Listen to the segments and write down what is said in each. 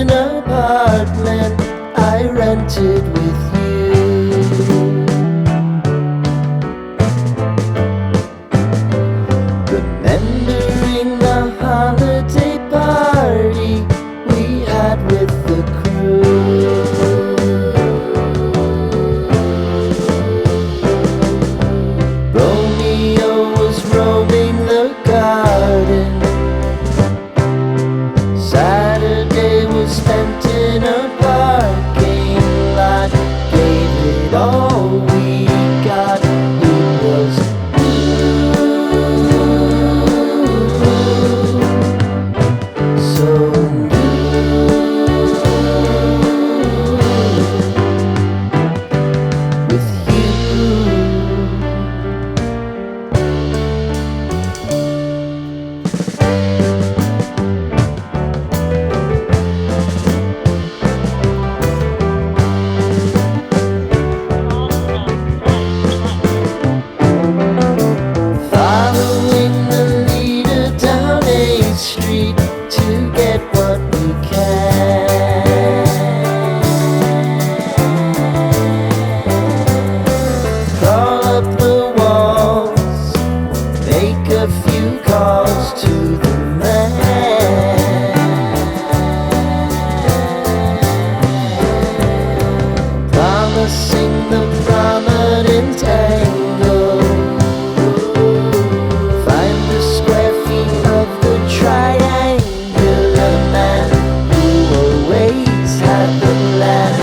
basement apartment I rented with you. Remembering the holiday party we had with the crew. Romeo was roaming the garden. Saturday was spent in a parking lot. Gave it all we got. It was so with you. Following the leader down 8th Street to get what we can. Crawl up the walls, make a few calls to the man. Promising the prominent angle. Find the square feet of the triangular man who always had the plan.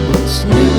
What's new?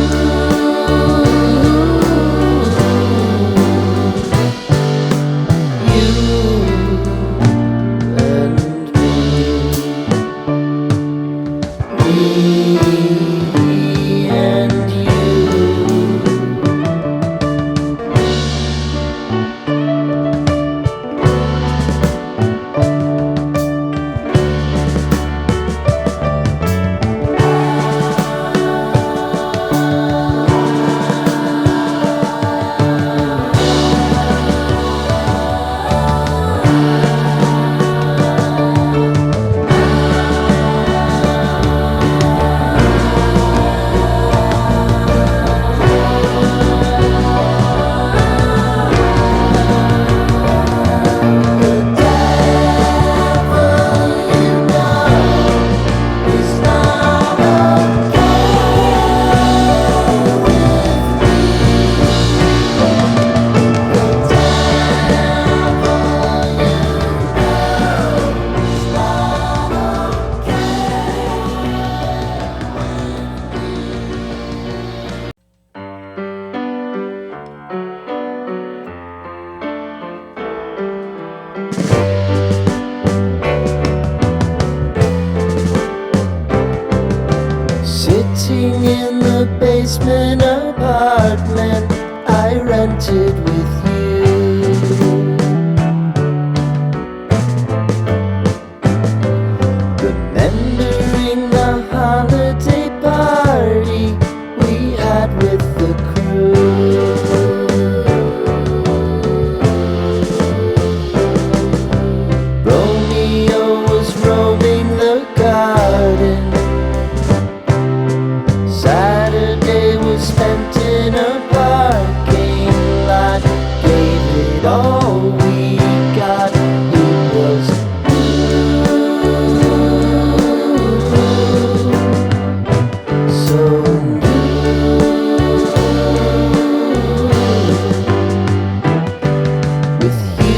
Sitting in the basement apartment I rented with you. Remembering the holiday party we had with the crew. Romeo was roaming the garden. Saturday was spent in a parking lot. Gave it all we got. It was so with you.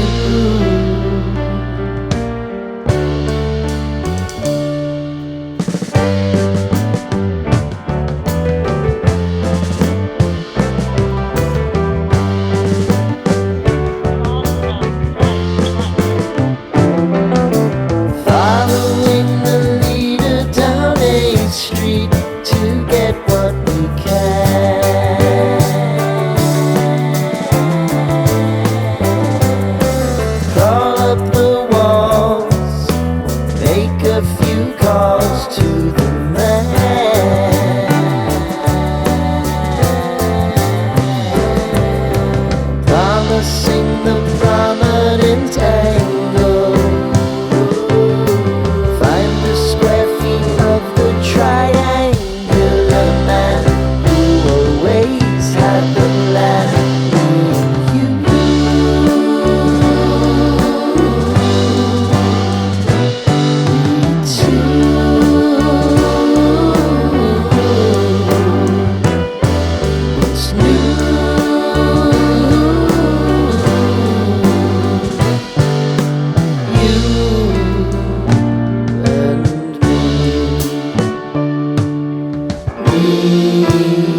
a few calls to the man. me.